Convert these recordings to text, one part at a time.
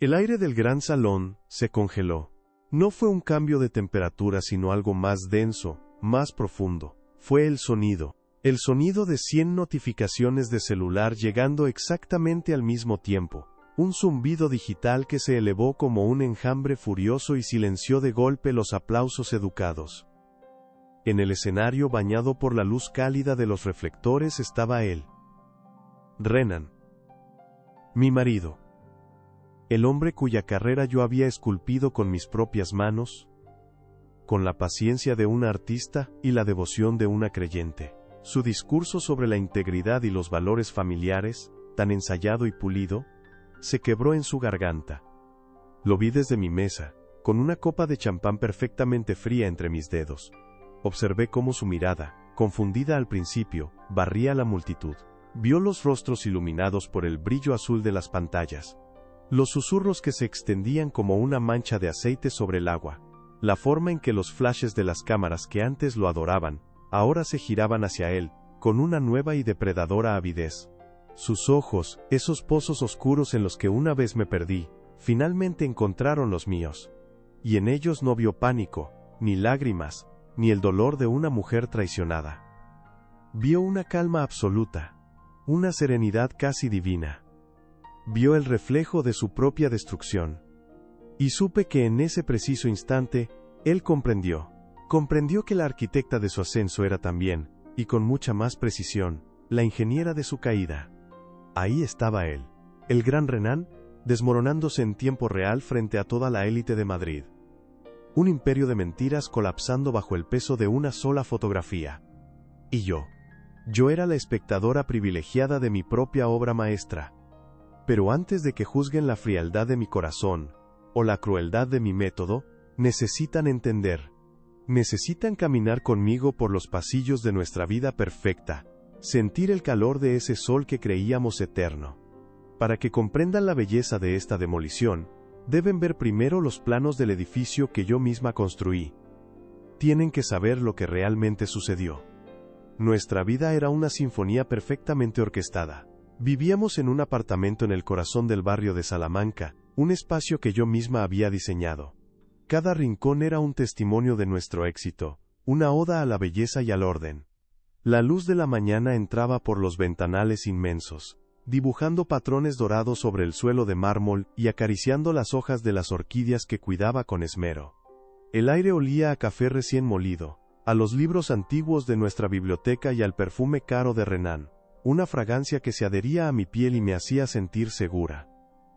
El aire del gran salón se congeló. No fue un cambio de temperatura sino algo más denso, más profundo. Fue el sonido de 100 notificaciones de celular llegando exactamente al mismo tiempo. Un zumbido digital que se elevó como un enjambre furioso y silenció de golpe los aplausos educados. En el escenario bañado por la luz cálida de los reflectores estaba él. Renan. Mi marido. El hombre cuya carrera yo había esculpido con mis propias manos, con la paciencia de un artista y la devoción de una creyente. Su discurso sobre la integridad y los valores familiares, tan ensayado y pulido, se quebró en su garganta. Lo vi desde mi mesa, con una copa de champán perfectamente fría entre mis dedos. Observé cómo su mirada, confundida al principio, barría la multitud. Vio los rostros iluminados por el brillo azul de las pantallas. Los susurros que se extendían como una mancha de aceite sobre el agua. La forma en que los flashes de las cámaras que antes lo adoraban, ahora se giraban hacia él, con una nueva y depredadora avidez. Sus ojos, esos pozos oscuros en los que una vez me perdí, finalmente encontraron los míos. Y en ellos no vio pánico, ni lágrimas, ni el dolor de una mujer traicionada. Vio una calma absoluta, una serenidad casi divina. Vio el reflejo de su propia destrucción. Y supe que en ese preciso instante, él comprendió que la arquitecta de su ascenso era también, y con mucha más precisión, la ingeniera de su caída. Ahí estaba él, el gran Renan, desmoronándose en tiempo real frente a toda la élite de Madrid. Un imperio de mentiras colapsando bajo el peso de una sola fotografía. Y yo era la espectadora privilegiada de mi propia obra maestra. Pero antes de que juzguen la frialdad de mi corazón, o la crueldad de mi método, necesitan entender. Necesitan caminar conmigo por los pasillos de nuestra vida perfecta, sentir el calor de ese sol que creíamos eterno. Para que comprendan la belleza de esta demolición, deben ver primero los planos del edificio que yo misma construí. Tienen que saber lo que realmente sucedió. Nuestra vida era una sinfonía perfectamente orquestada. Vivíamos en un apartamento en el corazón del barrio de Salamanca, un espacio que yo misma había diseñado. Cada rincón era un testimonio de nuestro éxito, una oda a la belleza y al orden. La luz de la mañana entraba por los ventanales inmensos, dibujando patrones dorados sobre el suelo de mármol y acariciando las hojas de las orquídeas que cuidaba con esmero. El aire olía a café recién molido, a los libros antiguos de nuestra biblioteca y al perfume caro de Renan, una fragancia que se adhería a mi piel y me hacía sentir segura.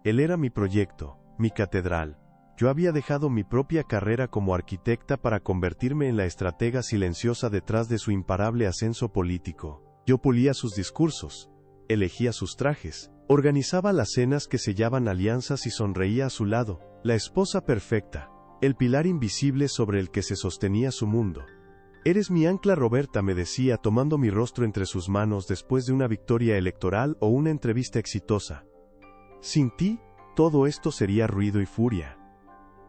Él era mi proyecto, mi catedral. Yo había dejado mi propia carrera como arquitecta para convertirme en la estratega silenciosa detrás de su imparable ascenso político. Yo pulía sus discursos, elegía sus trajes, organizaba las cenas que sellaban alianzas y sonreía a su lado, la esposa perfecta, el pilar invisible sobre el que se sostenía su mundo. Eres mi ancla, Roberta, me decía tomando mi rostro entre sus manos después de una victoria electoral o una entrevista exitosa. Sin ti, todo esto sería ruido y furia.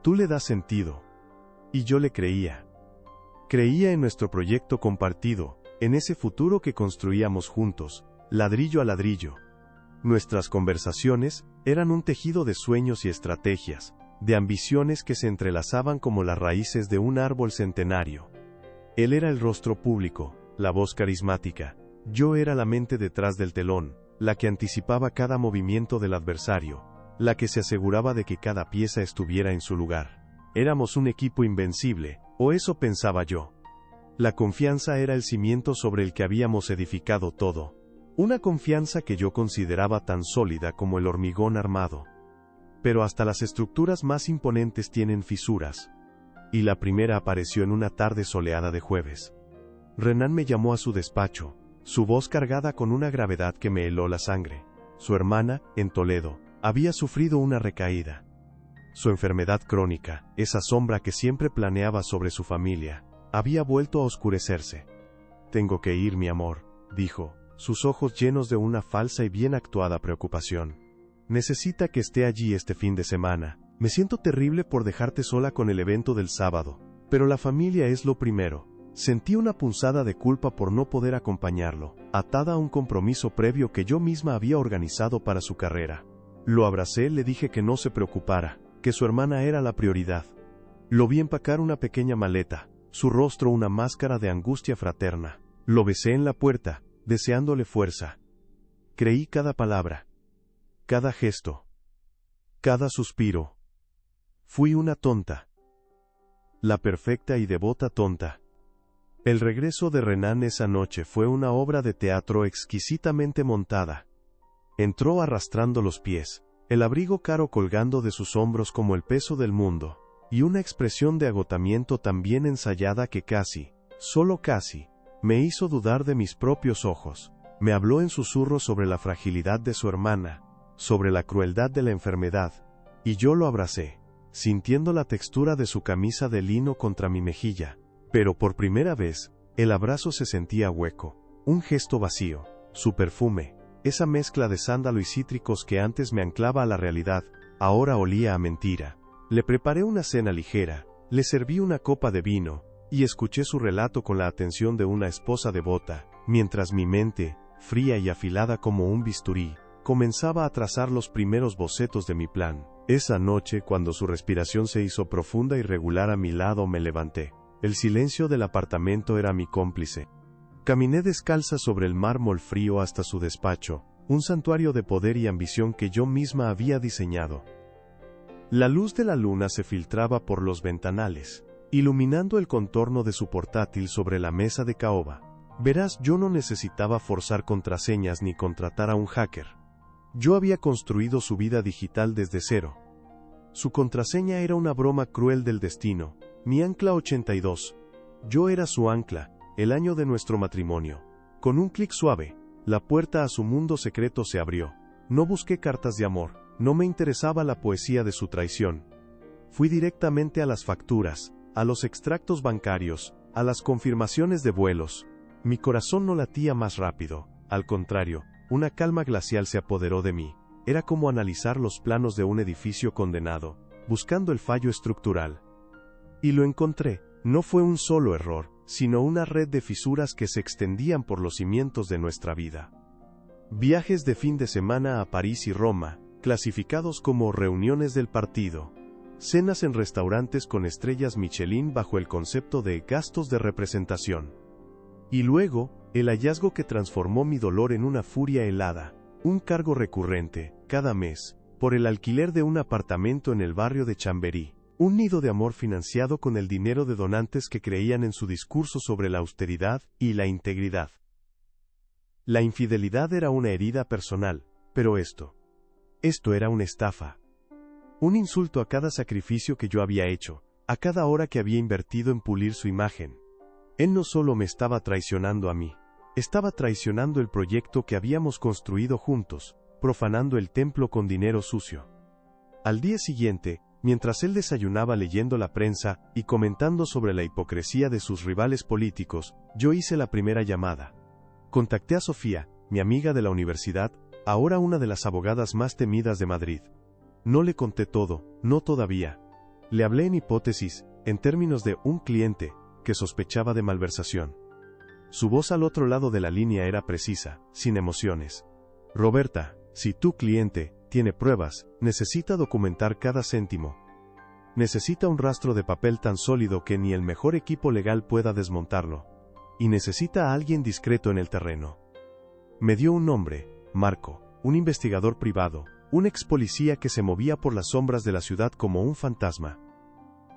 Tú le das sentido. Y yo le creía. Creía en nuestro proyecto compartido, en ese futuro que construíamos juntos, ladrillo a ladrillo. Nuestras conversaciones eran un tejido de sueños y estrategias, de ambiciones que se entrelazaban como las raíces de un árbol centenario. Él era el rostro público, la voz carismática. Yo era la mente detrás del telón, la que anticipaba cada movimiento del adversario, la que se aseguraba de que cada pieza estuviera en su lugar. Éramos un equipo invencible, o eso pensaba yo. La confianza era el cimiento sobre el que habíamos edificado todo. Una confianza que yo consideraba tan sólida como el hormigón armado. Pero hasta las estructuras más imponentes tienen fisuras. Y la primera apareció en una tarde soleada de jueves. Renan me llamó a su despacho, su voz cargada con una gravedad que me heló la sangre. Su hermana, en Toledo, había sufrido una recaída. Su enfermedad crónica, esa sombra que siempre planeaba sobre su familia, había vuelto a oscurecerse. Tengo que ir, mi amor, dijo, sus ojos llenos de una falsa y bien actuada preocupación. Necesita que esté allí este fin de semana. Me siento terrible por dejarte sola con el evento del sábado, pero la familia es lo primero. Sentí una punzada de culpa por no poder acompañarlo, atada a un compromiso previo que yo misma había organizado para su carrera. Lo abracé, le dije que no se preocupara, que su hermana era la prioridad. Lo vi empacar una pequeña maleta, su rostro una máscara de angustia fraterna. Lo besé en la puerta, deseándole fuerza. Creí cada palabra, cada gesto, cada suspiro. Fui una tonta. La perfecta y devota tonta. El regreso de Renan esa noche fue una obra de teatro exquisitamente montada. Entró arrastrando los pies, el abrigo caro colgando de sus hombros como el peso del mundo, y una expresión de agotamiento tan bien ensayada que casi, solo casi, me hizo dudar de mis propios ojos. Me habló en susurros sobre la fragilidad de su hermana, sobre la crueldad de la enfermedad, y yo lo abracé, sintiendo la textura de su camisa de lino contra mi mejilla. Pero por primera vez, el abrazo se sentía hueco, un gesto vacío. Su perfume, esa mezcla de sándalo y cítricos que antes me anclaba a la realidad, ahora olía a mentira. Le preparé una cena ligera, le serví una copa de vino, y escuché su relato con la atención de una esposa devota, mientras mi mente, fría y afilada como un bisturí, comenzaba a trazar los primeros bocetos de mi plan. Esa noche, cuando su respiración se hizo profunda y regular a mi lado, me levanté. El silencio del apartamento era mi cómplice. Caminé descalza sobre el mármol frío hasta su despacho, un santuario de poder y ambición que yo misma había diseñado. La luz de la luna se filtraba por los ventanales, iluminando el contorno de su portátil sobre la mesa de caoba. Verás, yo no necesitaba forzar contraseñas ni contratar a un hacker. Yo había construido su vida digital desde cero. Su contraseña era una broma cruel del destino. Mi ancla 82. Yo era su ancla, el año de nuestro matrimonio. Con un clic suave, la puerta a su mundo secreto se abrió. No busqué cartas de amor, no me interesaba la poesía de su traición. Fui directamente a las facturas, a los extractos bancarios, a las confirmaciones de vuelos. Mi corazón no latía más rápido, al contrario, una calma glacial se apoderó de mí. Era como analizar los planos de un edificio condenado, buscando el fallo estructural. Y lo encontré. No fue un solo error, sino una red de fisuras que se extendían por los cimientos de nuestra vida. Viajes de fin de semana a París y Roma, clasificados como reuniones del partido. Cenas en restaurantes con estrellas Michelin bajo el concepto de gastos de representación. Y luego, el hallazgo que transformó mi dolor en una furia helada. Un cargo recurrente, cada mes, por el alquiler de un apartamento en el barrio de Chambéry. Un nido de amor financiado con el dinero de donantes que creían en su discurso sobre la austeridad y la integridad. La infidelidad era una herida personal, pero esto era una estafa. Un insulto a cada sacrificio que yo había hecho, a cada hora que había invertido en pulir su imagen. Él no solo me estaba traicionando a mí, estaba traicionando el proyecto que habíamos construido juntos, profanando el templo con dinero sucio. Al día siguiente, mientras él desayunaba leyendo la prensa y comentando sobre la hipocresía de sus rivales políticos, yo hice la primera llamada. Contacté a Sofía, mi amiga de la universidad, ahora una de las abogadas más temidas de Madrid. No le conté todo, no todavía. Le hablé en hipótesis, en términos de un cliente, que sospechaba de malversación. Su voz al otro lado de la línea era precisa, sin emociones. Roberta, si tu cliente tiene pruebas, necesita documentar cada céntimo. Necesita un rastro de papel tan sólido que ni el mejor equipo legal pueda desmontarlo. Y necesita a alguien discreto en el terreno. Me dio un nombre, Marco, un investigador privado, un ex policía que se movía por las sombras de la ciudad como un fantasma.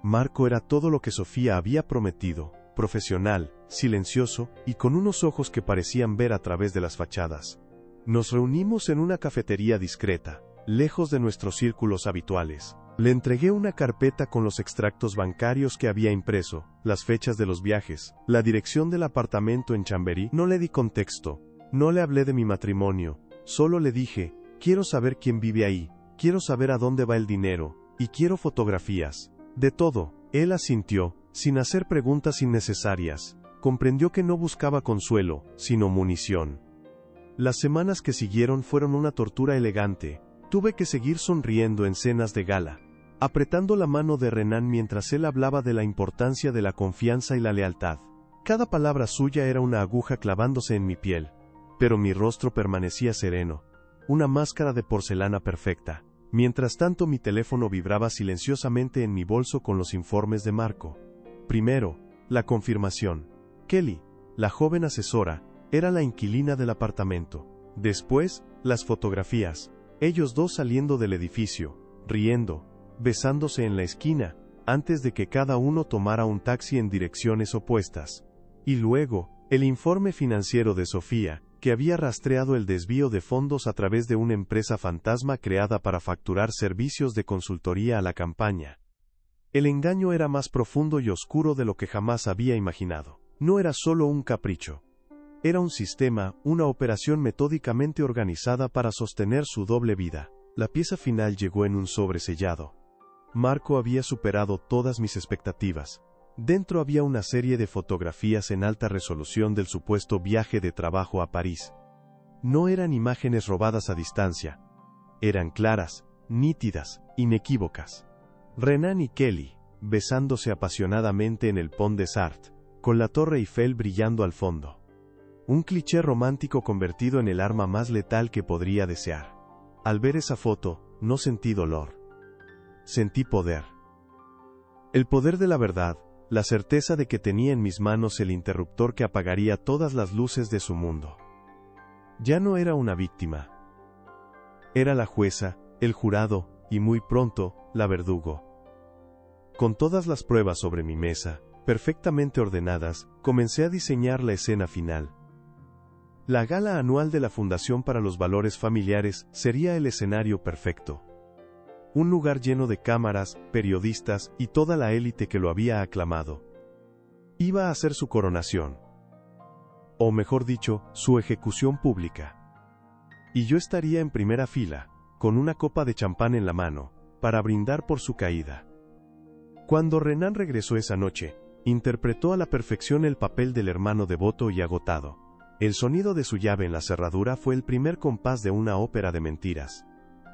Marco era todo lo que Sofía había prometido, profesional, silencioso, y con unos ojos que parecían ver a través de las fachadas. Nos reunimos en una cafetería discreta, lejos de nuestros círculos habituales. Le entregué una carpeta con los extractos bancarios que había impreso, las fechas de los viajes, la dirección del apartamento en Chambéry. No le di contexto, no le hablé de mi matrimonio, solo le dije, quiero saber quién vive ahí, quiero saber a dónde va el dinero, y quiero fotografías. De todo. Él asintió, sin hacer preguntas innecesarias. Comprendió que no buscaba consuelo, sino munición. Las semanas que siguieron fueron una tortura elegante. Tuve que seguir sonriendo en cenas de gala, apretando la mano de Renan mientras él hablaba de la importancia de la confianza y la lealtad. Cada palabra suya era una aguja clavándose en mi piel, pero mi rostro permanecía sereno. una máscara de porcelana perfecta. Mientras tanto mi teléfono vibraba silenciosamente en mi bolso con los informes de Marco. Primero, la confirmación. Kelly, la joven asesora, era la inquilina del apartamento. Después, las fotografías. Ellos dos saliendo del edificio, riendo, besándose en la esquina, antes de que cada uno tomara un taxi en direcciones opuestas. Y luego, el informe financiero de Sofía, que había rastreado el desvío de fondos a través de una empresa fantasma creada para facturar servicios de consultoría a la campaña. El engaño era más profundo y oscuro de lo que jamás había imaginado. No era solo un capricho. Era un sistema, una operación metódicamente organizada para sostener su doble vida. La pieza final llegó en un sobre sellado. Marco había superado todas mis expectativas. Dentro había una serie de fotografías en alta resolución del supuesto viaje de trabajo a París. No eran imágenes robadas a distancia. Eran claras, nítidas, inequívocas. Renan y Kelly, besándose apasionadamente en el Pont des Arts, con la Torre Eiffel brillando al fondo. Un cliché romántico convertido en el arma más letal que podría desear. Al ver esa foto, no sentí dolor. Sentí poder. El poder de la verdad. La certeza de que tenía en mis manos el interruptor que apagaría todas las luces de su mundo. Ya no era una víctima. Era la jueza, el jurado, y muy pronto, la verdugo. Con todas las pruebas sobre mi mesa, perfectamente ordenadas, comencé a diseñar la escena final. La gala anual de la Fundación para los Valores Familiares sería el escenario perfecto. Un lugar lleno de cámaras, periodistas y toda la élite que lo había aclamado. Iba a ser su coronación. O mejor dicho, su ejecución pública. Y yo estaría en primera fila, con una copa de champán en la mano, para brindar por su caída. Cuando Renan regresó esa noche, interpretó a la perfección el papel del hermano devoto y agotado. El sonido de su llave en la cerradura fue el primer compás de una ópera de mentiras.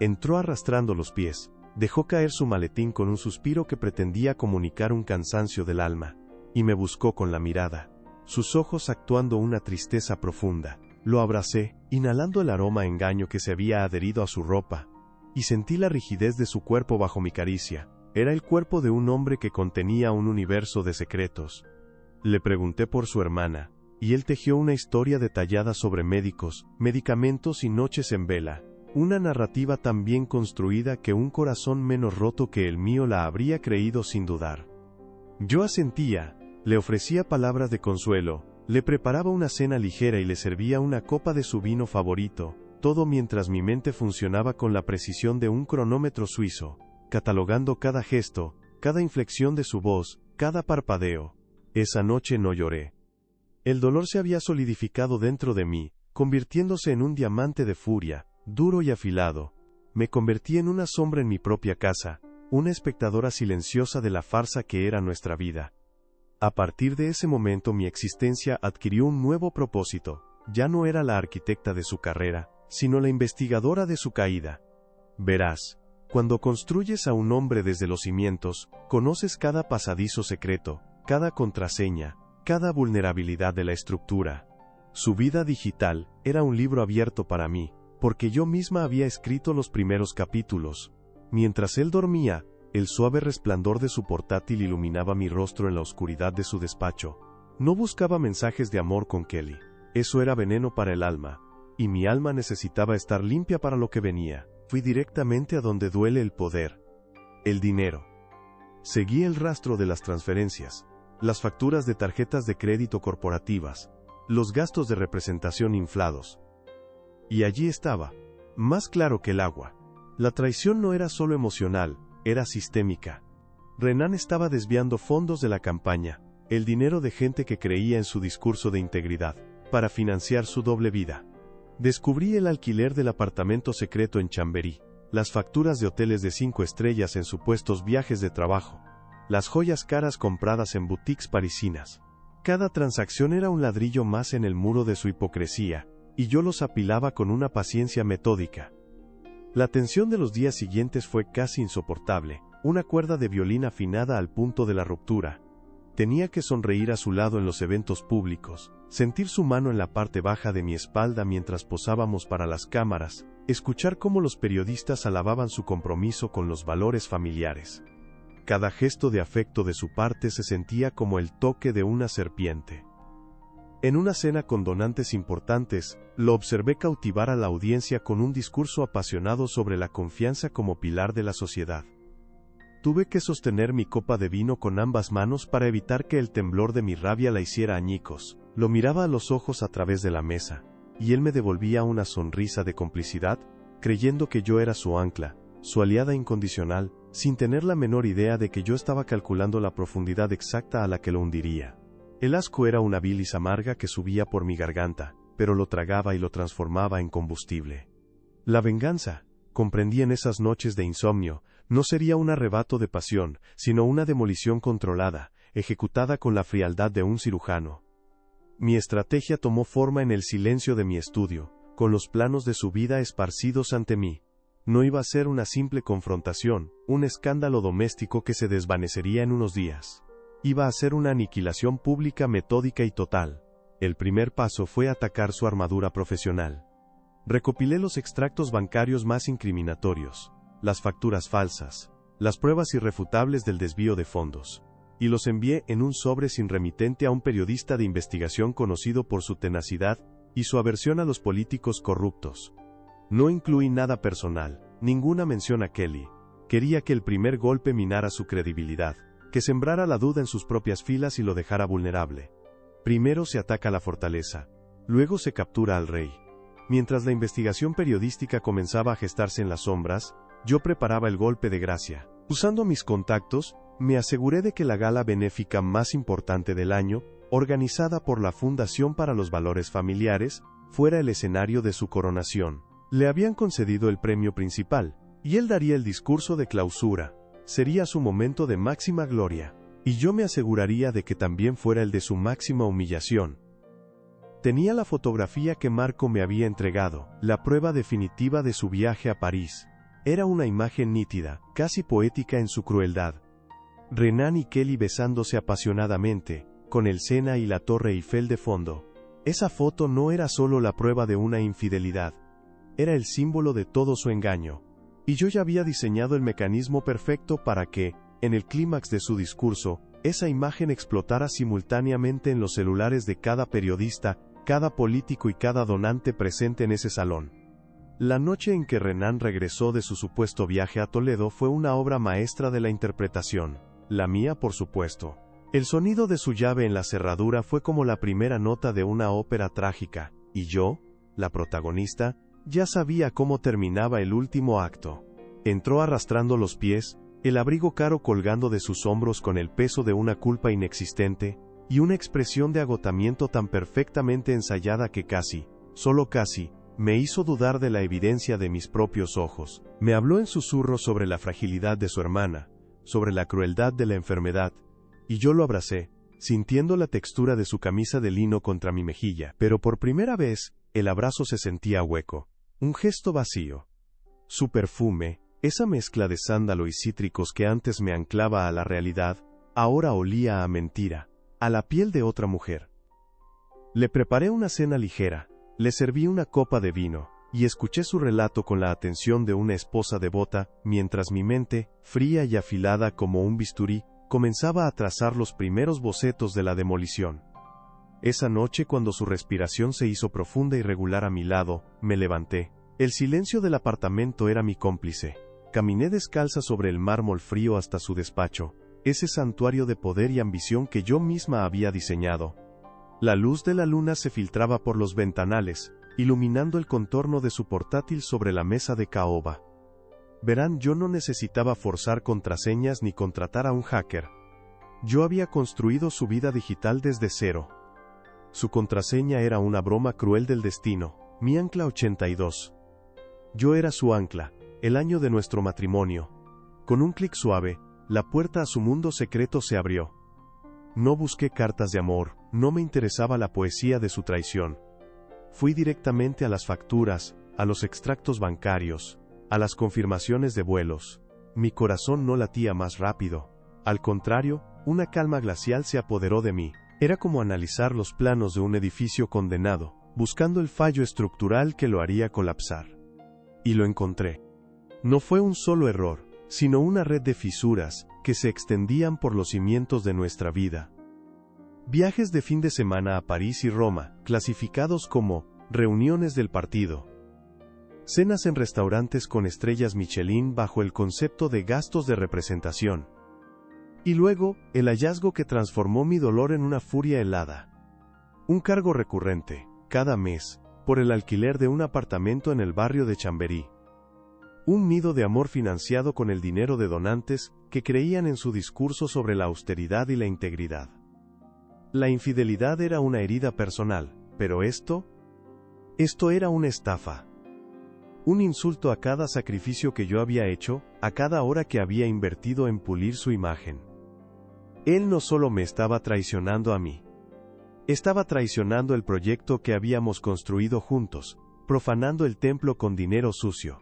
Entró arrastrando los pies, dejó caer su maletín con un suspiro que pretendía comunicar un cansancio del alma, y me buscó con la mirada, sus ojos actuando una tristeza profunda. Lo abracé, inhalando el aroma a engaño que se había adherido a su ropa, y sentí la rigidez de su cuerpo bajo mi caricia. Era el cuerpo de un hombre que contenía un universo de secretos. Le pregunté por su hermana, y él tejió una historia detallada sobre médicos, medicamentos y noches en vela. Una narrativa tan bien construida que un corazón menos roto que el mío la habría creído sin dudar. Yo asentía, le ofrecía palabras de consuelo, le preparaba una cena ligera y le servía una copa de su vino favorito, todo mientras mi mente funcionaba con la precisión de un cronómetro suizo, catalogando cada gesto, cada inflexión de su voz, cada parpadeo. Esa noche no lloré. El dolor se había solidificado dentro de mí, convirtiéndose en un diamante de furia, duro y afilado. Me convertí en una sombra en mi propia casa, una espectadora silenciosa de la farsa que era nuestra vida. A partir de ese momento mi existencia adquirió un nuevo propósito. Ya no era la arquitecta de su carrera, sino la investigadora de su caída. Verás, cuando construyes a un hombre desde los cimientos, conoces cada pasadizo secreto, cada contraseña, cada vulnerabilidad de la estructura. Su vida digital era un libro abierto para mí, porque yo misma había escrito los primeros capítulos. Mientras él dormía, el suave resplandor de su portátil iluminaba mi rostro en la oscuridad de su despacho. No buscaba mensajes de amor con Kelly. Eso era veneno para el alma, y mi alma necesitaba estar limpia para lo que venía. Fui directamente a donde duele el poder. El dinero. Seguí el rastro de las transferencias, las facturas de tarjetas de crédito corporativas, los gastos de representación inflados. Y allí estaba, más claro que el agua. La traición no era solo emocional, era sistémica. Renan estaba desviando fondos de la campaña, el dinero de gente que creía en su discurso de integridad, para financiar su doble vida. Descubrí el alquiler del apartamento secreto en Chambéry, las facturas de hoteles de 5 estrellas en supuestos viajes de trabajo, las joyas caras compradas en boutiques parisinas. Cada transacción era un ladrillo más en el muro de su hipocresía, y yo los apilaba con una paciencia metódica. La tensión de los días siguientes fue casi insoportable, una cuerda de violín afinada al punto de la ruptura. Tenía que sonreír a su lado en los eventos públicos, sentir su mano en la parte baja de mi espalda mientras posábamos para las cámaras, escuchar cómo los periodistas alababan su compromiso con los valores familiares. Cada gesto de afecto de su parte se sentía como el toque de una serpiente. En una cena con donantes importantes, lo observé cautivar a la audiencia con un discurso apasionado sobre la confianza como pilar de la sociedad. Tuve que sostener mi copa de vino con ambas manos para evitar que el temblor de mi rabia la hiciera añicos. Lo miraba a los ojos a través de la mesa, y él me devolvía una sonrisa de complicidad, creyendo que yo era su ancla, su aliada incondicional, sin tener la menor idea de que yo estaba calculando la profundidad exacta a la que lo hundiría. El asco era una bilis amarga que subía por mi garganta, pero lo tragaba y lo transformaba en combustible. La venganza, comprendí en esas noches de insomnio, no sería un arrebato de pasión, sino una demolición controlada, ejecutada con la frialdad de un cirujano. Mi estrategia tomó forma en el silencio de mi estudio, con los planos de su vida esparcidos ante mí. No iba a ser una simple confrontación, un escándalo doméstico que se desvanecería en unos días. Iba a ser una aniquilación pública metódica y total. El primer paso fue atacar su armadura profesional. Recopilé los extractos bancarios más incriminatorios, las facturas falsas, las pruebas irrefutables del desvío de fondos, y los envié en un sobre sin remitente a un periodista de investigación conocido por su tenacidad y su aversión a los políticos corruptos. No incluí nada personal, ninguna mención a Kelly. Quería que el primer golpe minara su credibilidad, que sembrara la duda en sus propias filas y lo dejara vulnerable. Primero se ataca la fortaleza, luego se captura al rey. Mientras la investigación periodística comenzaba a gestarse en las sombras, yo preparaba el golpe de gracia. Usando mis contactos, me aseguré de que la gala benéfica más importante del año, organizada por la Fundación para los Valores Familiares, fuera el escenario de su coronación. Le habían concedido el premio principal, y él daría el discurso de clausura. Sería su momento de máxima gloria, y yo me aseguraría de que también fuera el de su máxima humillación. Tenía la fotografía que Marco me había entregado, la prueba definitiva de su viaje a París. Era una imagen nítida, casi poética en su crueldad. Renan y Kelly besándose apasionadamente, con el Sena y la Torre Eiffel de fondo. Esa foto no era solo la prueba de una infidelidad. Era el símbolo de todo su engaño. Y yo ya había diseñado el mecanismo perfecto para que, en el clímax de su discurso, esa imagen explotara simultáneamente en los celulares de cada periodista, cada político y cada donante presente en ese salón. La noche en que Renan regresó de su supuesto viaje a Toledo fue una obra maestra de la interpretación. La mía, por supuesto. El sonido de su llave en la cerradura fue como la primera nota de una ópera trágica, y yo, la protagonista, ya sabía cómo terminaba el último acto. Entró arrastrando los pies, el abrigo caro colgando de sus hombros con el peso de una culpa inexistente, y una expresión de agotamiento tan perfectamente ensayada que casi, solo casi, me hizo dudar de la evidencia de mis propios ojos. Me habló en susurros sobre la fragilidad de su hermana, sobre la crueldad de la enfermedad, y yo lo abracé, sintiendo la textura de su camisa de lino contra mi mejilla, pero por primera vez, el abrazo se sentía hueco, un gesto vacío. Su perfume, esa mezcla de sándalo y cítricos que antes me anclaba a la realidad, ahora olía a mentira, a la piel de otra mujer. Le preparé una cena ligera, le serví una copa de vino, y escuché su relato con la atención de una esposa devota, mientras mi mente, fría y afilada como un bisturí, comenzaba a trazar los primeros bocetos de la demolición. Esa noche, cuando su respiración se hizo profunda y regular a mi lado, me levanté. El silencio del apartamento era mi cómplice. Caminé descalza sobre el mármol frío hasta su despacho, ese santuario de poder y ambición que yo misma había diseñado. La luz de la luna se filtraba por los ventanales, iluminando el contorno de su portátil sobre la mesa de caoba. Verán, yo no necesitaba forzar contraseñas ni contratar a un hacker. Yo había construido su vida digital desde cero. Su contraseña era una broma cruel del destino, mi ancla 82. Yo era su ancla, el año de nuestro matrimonio. Con un clic suave, la puerta a su mundo secreto se abrió. No busqué cartas de amor, no me interesaba la poesía de su traición. Fui directamente a las facturas, a los extractos bancarios, a las confirmaciones de vuelos. Mi corazón no latía más rápido. Al contrario, una calma glacial se apoderó de mí. Era como analizar los planos de un edificio condenado, buscando el fallo estructural que lo haría colapsar. Y lo encontré. No fue un solo error, sino una red de fisuras que se extendían por los cimientos de nuestra vida. Viajes de fin de semana a París y Roma, clasificados como reuniones del partido. Cenas en restaurantes con estrellas Michelin bajo el concepto de gastos de representación. Y luego, el hallazgo que transformó mi dolor en una furia helada. Un cargo recurrente, cada mes, por el alquiler de un apartamento en el barrio de Chamberí. Un nido de amor financiado con el dinero de donantes que creían en su discurso sobre la austeridad y la integridad. La infidelidad era una herida personal, pero esto era una estafa. Un insulto a cada sacrificio que yo había hecho, a cada hora que había invertido en pulir su imagen. Él no solo me estaba traicionando a mí. Estaba traicionando el proyecto que habíamos construido juntos, profanando el templo con dinero sucio.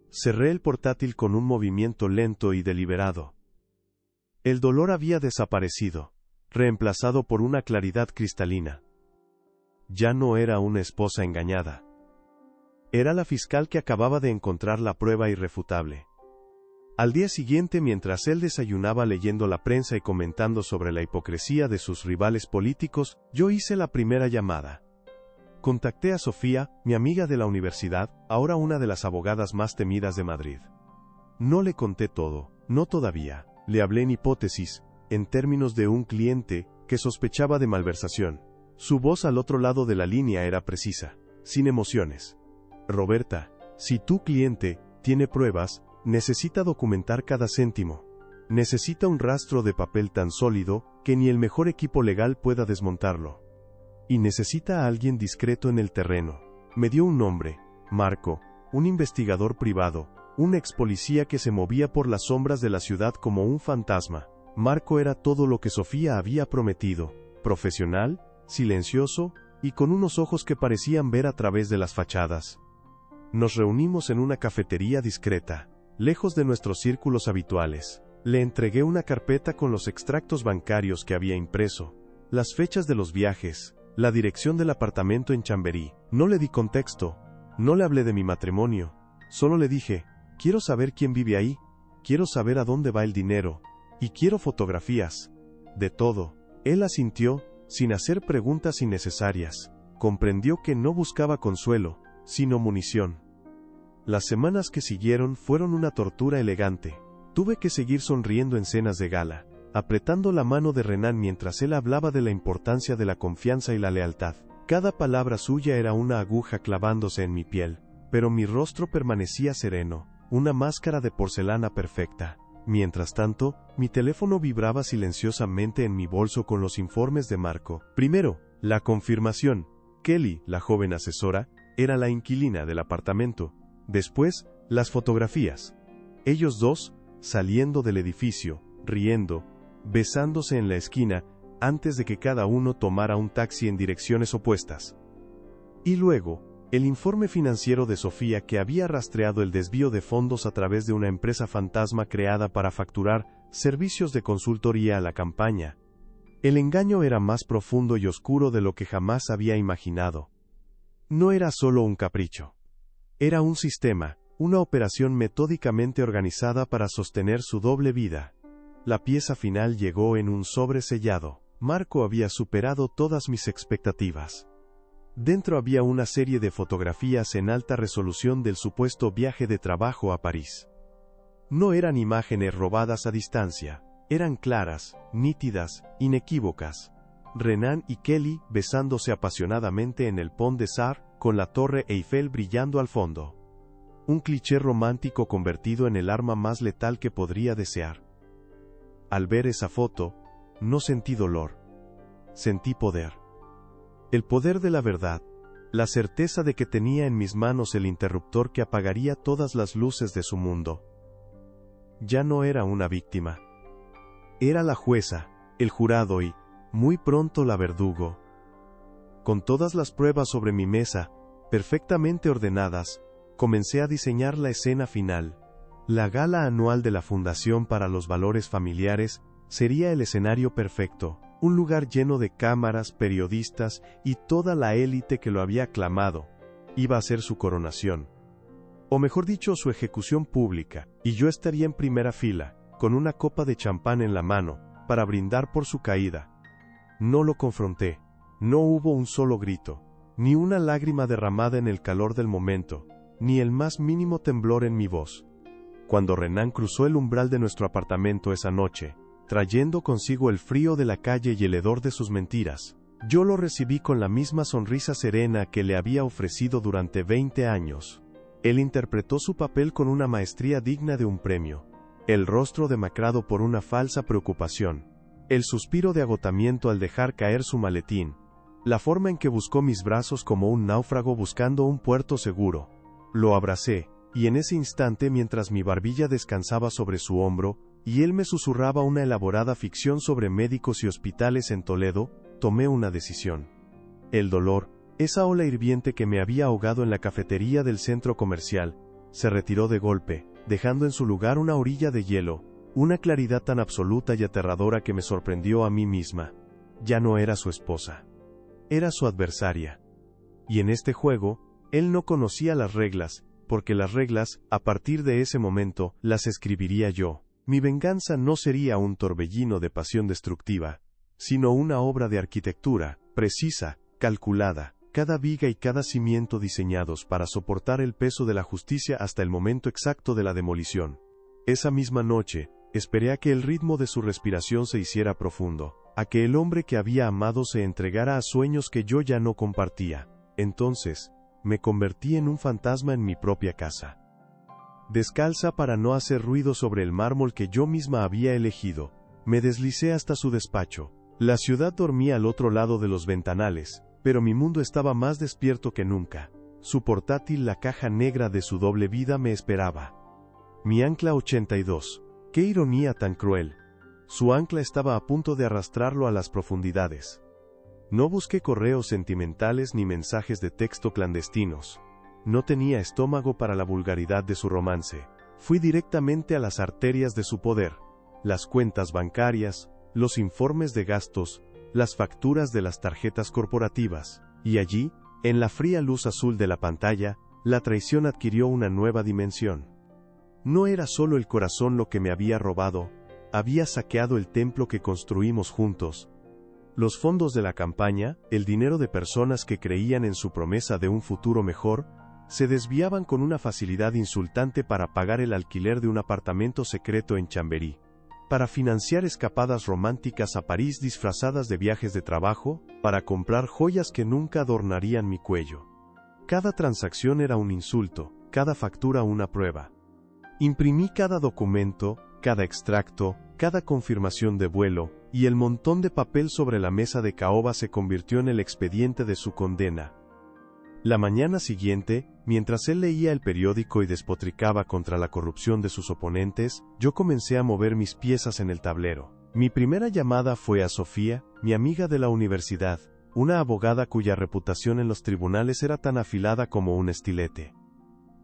Cerré el portátil con un movimiento lento y deliberado. El dolor había desaparecido, reemplazado por una claridad cristalina. Ya no era una esposa engañada. Era la fiscal que acababa de encontrar la prueba irrefutable. Al día siguiente, mientras él desayunaba leyendo la prensa y comentando sobre la hipocresía de sus rivales políticos, yo hice la primera llamada. Contacté a Sofía, mi amiga de la universidad, ahora una de las abogadas más temidas de Madrid. No le conté todo, no todavía. Le hablé en hipótesis, en términos de un cliente que sospechaba de malversación. Su voz al otro lado de la línea era precisa, sin emociones. Roberta, si tu cliente tiene pruebas, necesita documentar cada céntimo. Necesita un rastro de papel tan sólido que ni el mejor equipo legal pueda desmontarlo. Y necesita a alguien discreto en el terreno. Me dio un nombre, Marco, un investigador privado, un ex policía que se movía por las sombras de la ciudad como un fantasma. Marco era todo lo que Sofía había prometido, profesional, silencioso, y con unos ojos que parecían ver a través de las fachadas. Nos reunimos en una cafetería discreta, lejos de nuestros círculos habituales. Le entregué una carpeta con los extractos bancarios que había impreso, las fechas de los viajes, la dirección del apartamento en Chamberí. No le di contexto, no le hablé de mi matrimonio, solo le dije, quiero saber quién vive ahí, quiero saber a dónde va el dinero, y quiero fotografías. De todo. Él asintió, sin hacer preguntas innecesarias. Comprendió que no buscaba consuelo, sino munición. Las semanas que siguieron fueron una tortura elegante. Tuve que seguir sonriendo en cenas de gala, apretando la mano de Renan mientras él hablaba de la importancia de la confianza y la lealtad. Cada palabra suya era una aguja clavándose en mi piel, pero mi rostro permanecía sereno, una máscara de porcelana perfecta. Mientras tanto, mi teléfono vibraba silenciosamente en mi bolso con los informes de Marco. Primero, la confirmación. Kelly, la joven asesora, era la inquilina del apartamento. Después, las fotografías. Ellos dos, saliendo del edificio, riendo, besándose en la esquina, antes de que cada uno tomara un taxi en direcciones opuestas. Y luego, el informe financiero de Sofía que había rastreado el desvío de fondos a través de una empresa fantasma creada para facturar servicios de consultoría a la campaña. El engaño era más profundo y oscuro de lo que jamás había imaginado. No era solo un capricho. Era un sistema, una operación metódicamente organizada para sostener su doble vida. La pieza final llegó en un sobre sellado. Marco había superado todas mis expectativas. Dentro había una serie de fotografías en alta resolución del supuesto viaje de trabajo a París. No eran imágenes robadas a distancia, eran claras, nítidas, inequívocas. Renan y Kelly besándose apasionadamente en el Pont des Arts, con la Torre Eiffel brillando al fondo. Un cliché romántico convertido en el arma más letal que podría desear. Al ver esa foto, no sentí dolor. Sentí poder. El poder de la verdad, la certeza de que tenía en mis manos el interruptor que apagaría todas las luces de su mundo. Ya no era una víctima. Era la jueza, el jurado y, muy pronto la verdugo. Con todas las pruebas sobre mi mesa, perfectamente ordenadas, comencé a diseñar la escena final. La gala anual de la Fundación para los Valores Familiares Sería el escenario perfecto, un lugar lleno de cámaras, periodistas y toda la élite que lo había aclamado. Iba a ser su coronación. O mejor dicho, su ejecución pública, y yo estaría en primera fila, con una copa de champán en la mano, para brindar por su caída. No lo confronté. No hubo un solo grito, ni una lágrima derramada en el calor del momento, ni el más mínimo temblor en mi voz. Cuando Renan cruzó el umbral de nuestro apartamento esa noche, trayendo consigo el frío de la calle y el hedor de sus mentiras, yo lo recibí con la misma sonrisa serena que le había ofrecido durante 20 años. Él interpretó su papel con una maestría digna de un premio. El rostro demacrado por una falsa preocupación. El suspiro de agotamiento al dejar caer su maletín. La forma en que buscó mis brazos como un náufrago buscando un puerto seguro. Lo abracé, y en ese instante mientras mi barbilla descansaba sobre su hombro, y él me susurraba una elaborada ficción sobre médicos y hospitales en Toledo, tomé una decisión. El dolor, esa ola hirviente que me había ahogado en la cafetería del centro comercial, se retiró de golpe, dejando en su lugar una orilla de hielo, una claridad tan absoluta y aterradora que me sorprendió a mí misma. Ya no era su esposa. Era su adversaria. Y en este juego, él no conocía las reglas, porque las reglas, a partir de ese momento, las escribiría yo. Mi venganza no sería un torbellino de pasión destructiva, sino una obra de arquitectura, precisa, calculada, cada viga y cada cimiento diseñados para soportar el peso de la justicia hasta el momento exacto de la demolición. Esa misma noche, esperé a que el ritmo de su respiración se hiciera profundo, a que el hombre que había amado se entregara a sueños que yo ya no compartía. Entonces, me convertí en un fantasma en mi propia casa. Descalza para no hacer ruido sobre el mármol que yo misma había elegido, me deslicé hasta su despacho. La ciudad dormía al otro lado de los ventanales, pero mi mundo estaba más despierto que nunca. Su portátil, la caja negra de su doble vida, me esperaba. Mi ancla 82. ¡Qué ironía tan cruel! Su ancla estaba a punto de arrastrarlo a las profundidades. No busqué correos sentimentales ni mensajes de texto clandestinos. No tenía estómago para la vulgaridad de su romance. Fui directamente a las arterias de su poder. Las cuentas bancarias, los informes de gastos, las facturas de las tarjetas corporativas. Y allí, en la fría luz azul de la pantalla, la traición adquirió una nueva dimensión. No era solo el corazón lo que me había robado, había saqueado el templo que construimos juntos. Los fondos de la campaña, el dinero de personas que creían en su promesa de un futuro mejor, se desviaban con una facilidad insultante para pagar el alquiler de un apartamento secreto en Chamberí, para financiar escapadas románticas a París disfrazadas de viajes de trabajo, para comprar joyas que nunca adornarían mi cuello. Cada transacción era un insulto, cada factura una prueba. Imprimí cada documento, cada extracto, cada confirmación de vuelo, y el montón de papel sobre la mesa de caoba se convirtió en el expediente de su condena. La mañana siguiente, mientras él leía el periódico y despotricaba contra la corrupción de sus oponentes, yo comencé a mover mis piezas en el tablero. Mi primera llamada fue a Sofía, mi amiga de la universidad, una abogada cuya reputación en los tribunales era tan afilada como un estilete.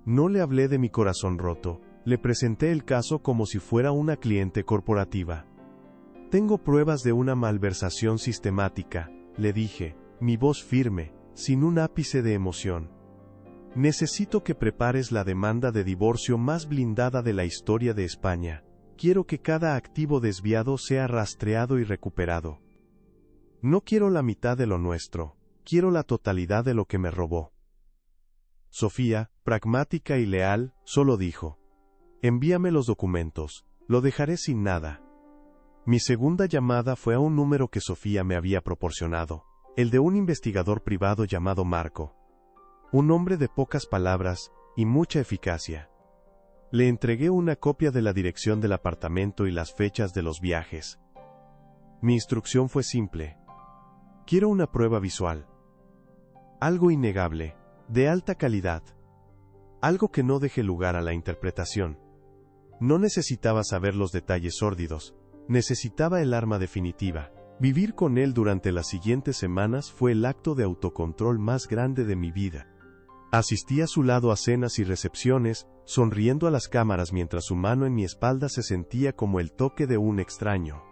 No le hablé de mi corazón roto, le presenté el caso como si fuera una cliente corporativa. Tengo pruebas de una malversación sistemática, le dije, mi voz firme, sin un ápice de emoción. Necesito que prepares la demanda de divorcio más blindada de la historia de España. Quiero que cada activo desviado sea rastreado y recuperado. No quiero la mitad de lo nuestro, quiero la totalidad de lo que me robó. Sofía, pragmática y leal, solo dijo: envíame los documentos, lo dejaré sin nada. Mi segunda llamada fue a un número que Sofía me había proporcionado, el de un investigador privado llamado Marco. Un hombre de pocas palabras y mucha eficacia. Le entregué una copia de la dirección del apartamento y las fechas de los viajes. Mi instrucción fue simple. Quiero una prueba visual. Algo innegable, de alta calidad. Algo que no deje lugar a la interpretación. No necesitaba saber los detalles sórdidos, necesitaba el arma definitiva. Vivir con él durante las siguientes semanas fue el acto de autocontrol más grande de mi vida. Asistí a su lado a cenas y recepciones, sonriendo a las cámaras mientras su mano en mi espalda se sentía como el toque de un extraño.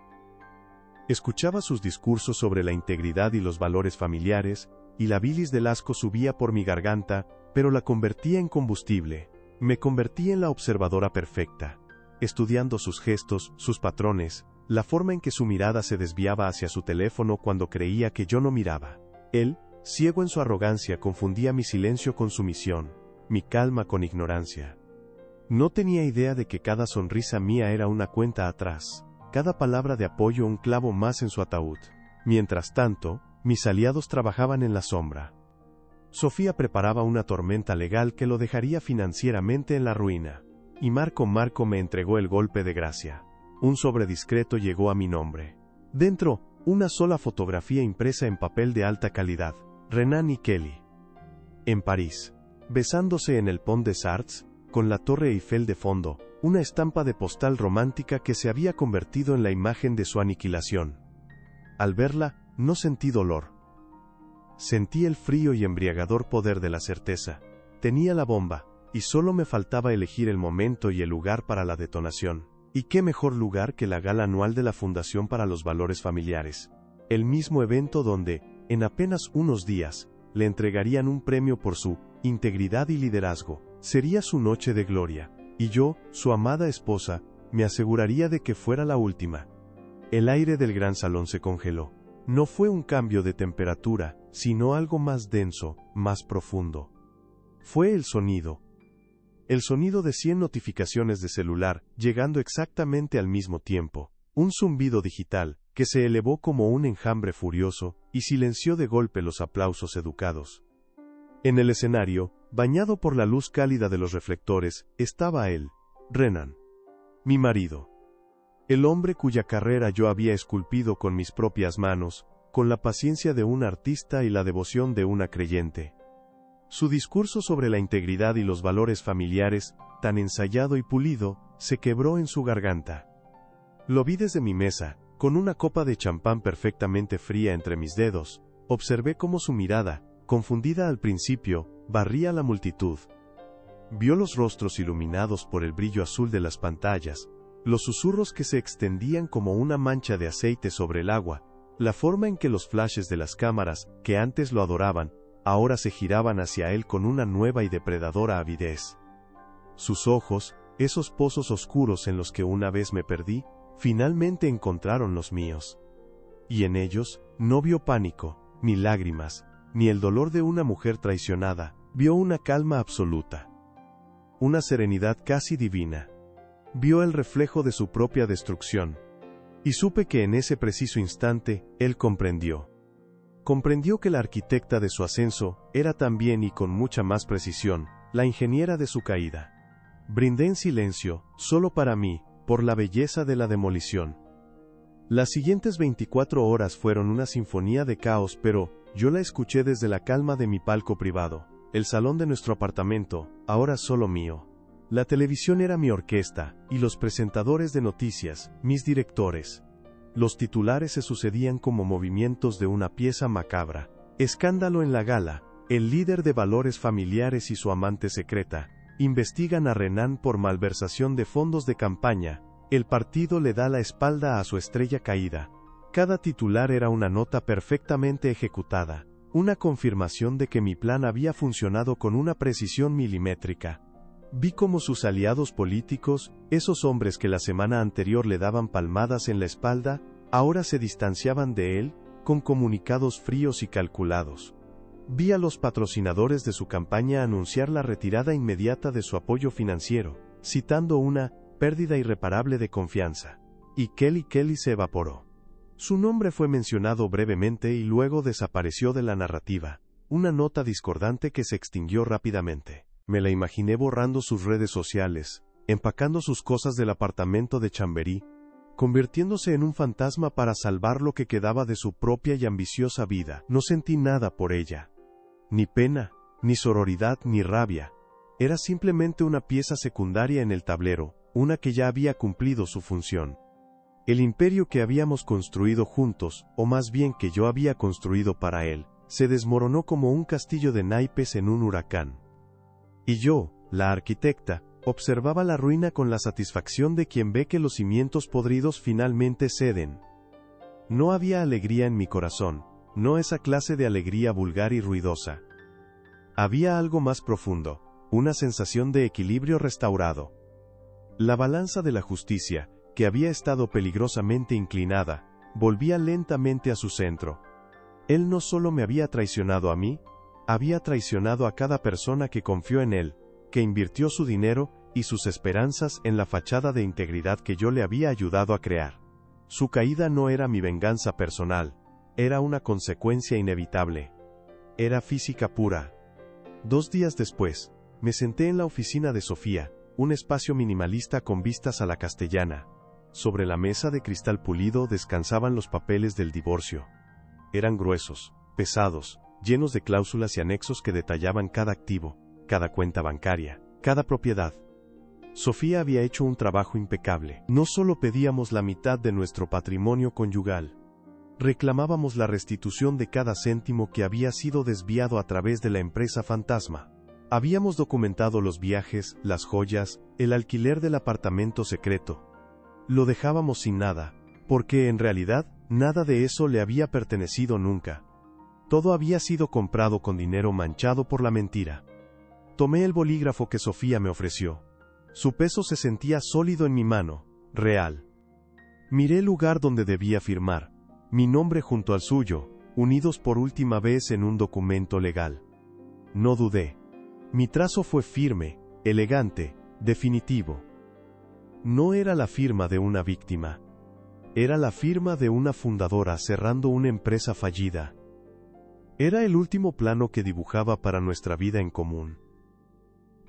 Escuchaba sus discursos sobre la integridad y los valores familiares, y la bilis del asco subía por mi garganta, pero la convertía en combustible. Me convertí en la observadora perfecta, estudiando sus gestos, sus patrones, la forma en que su mirada se desviaba hacia su teléfono cuando creía que yo no miraba. Él, ciego en su arrogancia, confundía mi silencio con sumisión, mi calma con ignorancia. No tenía idea de que cada sonrisa mía era una cuenta atrás, cada palabra de apoyo un clavo más en su ataúd. Mientras tanto, mis aliados trabajaban en la sombra. Sofía preparaba una tormenta legal que lo dejaría financieramente en la ruina. Y Marco me entregó el golpe de gracia. Un sobre discreto llegó a mi nombre. Dentro, una sola fotografía impresa en papel de alta calidad. Renan y Kelly. En París. Besándose en el Pont des Arts, con la Torre Eiffel de fondo, una estampa de postal romántica que se había convertido en la imagen de su aniquilación. Al verla, no sentí dolor. Sentí el frío y embriagador poder de la certeza. Tenía la bomba, y solo me faltaba elegir el momento y el lugar para la detonación. ¿Y qué mejor lugar que la gala anual de la Fundación para los Valores Familiares? El mismo evento donde, en apenas unos días, le entregarían un premio por su integridad y liderazgo. Sería su noche de gloria, y yo, su amada esposa, me aseguraría de que fuera la última. El aire del gran salón se congeló. No fue un cambio de temperatura, sino algo más denso, más profundo. Fue el sonido. El sonido de 100 notificaciones de celular, llegando exactamente al mismo tiempo. Un zumbido digital, que se elevó como un enjambre furioso, y silenció de golpe los aplausos educados. En el escenario, bañado por la luz cálida de los reflectores, estaba él, Renan. Mi marido. El hombre cuya carrera yo había esculpido con mis propias manos, con la paciencia de un artista y la devoción de una creyente. Su discurso sobre la integridad y los valores familiares, tan ensayado y pulido, se quebró en su garganta. Lo vi desde mi mesa, con una copa de champán perfectamente fría entre mis dedos. Observé cómo su mirada, confundida al principio, barría la multitud. Vio los rostros iluminados por el brillo azul de las pantallas, los susurros que se extendían como una mancha de aceite sobre el agua, la forma en que los flashes de las cámaras, que antes lo adoraban, ahora se giraban hacia él con una nueva y depredadora avidez. Sus ojos, esos pozos oscuros en los que una vez me perdí, finalmente encontraron los míos. Y en ellos, no vio pánico, ni lágrimas, ni el dolor de una mujer traicionada, vio una calma absoluta. Una serenidad casi divina. Vio el reflejo de su propia destrucción. Y supe que en ese preciso instante, él comprendió. Comprendió que la arquitecta de su ascenso, era también y con mucha más precisión, la ingeniera de su caída. Brindé en silencio, solo para mí, por la belleza de la demolición. Las siguientes 24 horas fueron una sinfonía de caos, pero yo la escuché desde la calma de mi palco privado, el salón de nuestro apartamento, ahora solo mío. La televisión era mi orquesta, y los presentadores de noticias, mis directores. Los titulares se sucedían como movimientos de una pieza macabra. Escándalo en la gala, el líder de valores familiares y su amante secreta, investigan a Renan por malversación de fondos de campaña, el partido le da la espalda a su estrella caída. Cada titular era una nota perfectamente ejecutada, una confirmación de que mi plan había funcionado con una precisión milimétrica. Vi cómo sus aliados políticos, esos hombres que la semana anterior le daban palmadas en la espalda, ahora se distanciaban de él, con comunicados fríos y calculados. Vi a los patrocinadores de su campaña anunciar la retirada inmediata de su apoyo financiero, citando una pérdida irreparable de confianza. Y Kelly se evaporó. Su nombre fue mencionado brevemente y luego desapareció de la narrativa, una nota discordante que se extinguió rápidamente. Me la imaginé borrando sus redes sociales, empacando sus cosas del apartamento de Chamberí, convirtiéndose en un fantasma para salvar lo que quedaba de su propia y ambiciosa vida. No sentí nada por ella. Ni pena, ni sororidad, ni rabia. Era simplemente una pieza secundaria en el tablero, una que ya había cumplido su función. El imperio que habíamos construido juntos, o más bien que yo había construido para él, se desmoronó como un castillo de naipes en un huracán. Y yo, la arquitecta, observaba la ruina con la satisfacción de quien ve que los cimientos podridos finalmente ceden. No había alegría en mi corazón, no esa clase de alegría vulgar y ruidosa. Había algo más profundo, una sensación de equilibrio restaurado. La balanza de la justicia, que había estado peligrosamente inclinada, volvía lentamente a su centro. Él no solo me había traicionado a mí, había traicionado a cada persona que confió en él, que invirtió su dinero y sus esperanzas en la fachada de integridad que yo le había ayudado a crear. Su caída no era mi venganza personal, era una consecuencia inevitable. Era física pura. 2 días después, me senté en la oficina de Sofía, un espacio minimalista con vistas a la Castellana. Sobre la mesa de cristal pulido descansaban los papeles del divorcio. Eran gruesos, pesados, llenos de cláusulas y anexos que detallaban cada activo, cada cuenta bancaria, cada propiedad. Sofía había hecho un trabajo impecable. No solo pedíamos la mitad de nuestro patrimonio conyugal. Reclamábamos la restitución de cada céntimo que había sido desviado a través de la empresa fantasma. Habíamos documentado los viajes, las joyas, el alquiler del apartamento secreto. Lo dejábamos sin nada, porque en realidad, nada de eso le había pertenecido nunca. Todo había sido comprado con dinero manchado por la mentira. Tomé el bolígrafo que Sofía me ofreció. Su peso se sentía sólido en mi mano, real. Miré el lugar donde debía firmar, mi nombre junto al suyo, unidos por última vez en un documento legal. No dudé. Mi trazo fue firme, elegante, definitivo. No era la firma de una víctima. Era la firma de una fundadora cerrando una empresa fallida. Era el último plano que dibujaba para nuestra vida en común.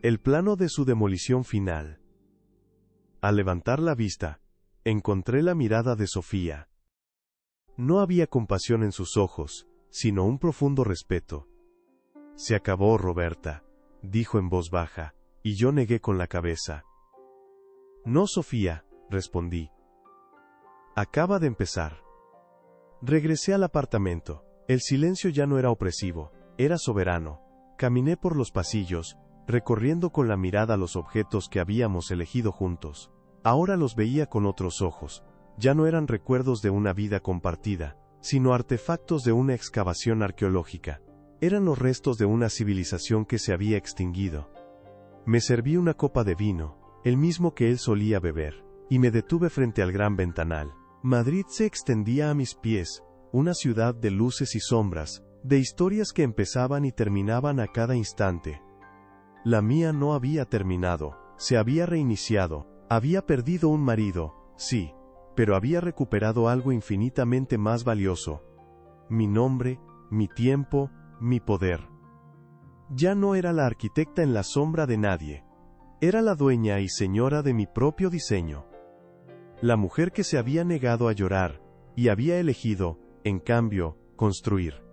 El plano de su demolición final. Al levantar la vista, encontré la mirada de Sofía. No había compasión en sus ojos, sino un profundo respeto. Se acabó, Roberta, dijo en voz baja, y yo negué con la cabeza. No, Sofía, respondí. Acaba de empezar. Regresé al apartamento. El silencio ya no era opresivo, era soberano. Caminé por los pasillos, recorriendo con la mirada los objetos que habíamos elegido juntos. Ahora los veía con otros ojos. Ya no eran recuerdos de una vida compartida, sino artefactos de una excavación arqueológica. Eran los restos de una civilización que se había extinguido. Me serví una copa de vino, el mismo que él solía beber, y me detuve frente al gran ventanal. Madrid se extendía a mis pies, una ciudad de luces y sombras, de historias que empezaban y terminaban a cada instante. La mía no había terminado, se había reiniciado, había perdido un marido, sí, pero había recuperado algo infinitamente más valioso. Mi nombre, mi tiempo, mi poder. Ya no era la arquitecta en la sombra de nadie. Era la dueña y señora de mi propio diseño. La mujer que se había negado a llorar, y había elegido, en cambio, construir.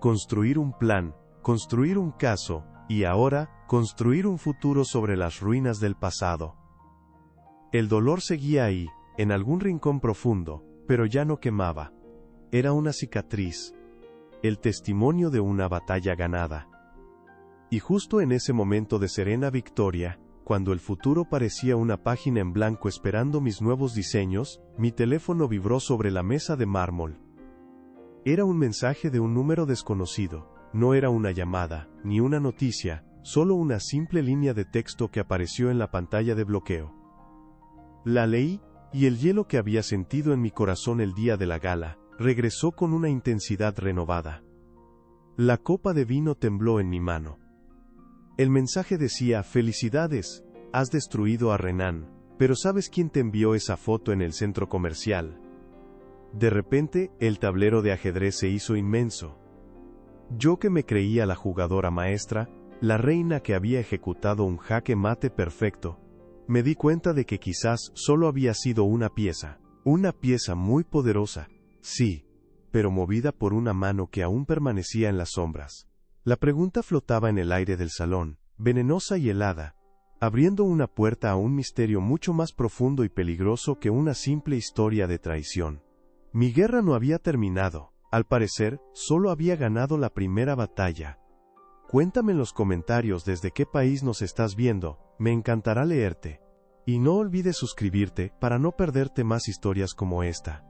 Construir un plan, construir un caso, y ahora, construir un futuro sobre las ruinas del pasado. El dolor seguía ahí, en algún rincón profundo, pero ya no quemaba. Era una cicatriz. El testimonio de una batalla ganada. Y justo en ese momento de serena victoria, cuando el futuro parecía una página en blanco esperando mis nuevos diseños, mi teléfono vibró sobre la mesa de mármol. Era un mensaje de un número desconocido, no era una llamada, ni una noticia, solo una simple línea de texto que apareció en la pantalla de bloqueo. La leí, y el hielo que había sentido en mi corazón el día de la gala, regresó con una intensidad renovada. La copa de vino tembló en mi mano. El mensaje decía: felicidades, has destruido a Renan, pero ¿sabes quién te envió esa foto en el centro comercial? De repente, el tablero de ajedrez se hizo inmenso. Yo que me creía la jugadora maestra, la reina que había ejecutado un jaque mate perfecto, me di cuenta de que quizás solo había sido una pieza muy poderosa, sí, pero movida por una mano que aún permanecía en las sombras. La pregunta flotaba en el aire del salón, venenosa y helada, abriendo una puerta a un misterio mucho más profundo y peligroso que una simple historia de traición. Mi guerra no había terminado, al parecer, solo había ganado la primera batalla. Cuéntame en los comentarios desde qué país nos estás viendo, me encantará leerte. Y no olvides suscribirte para no perderte más historias como esta.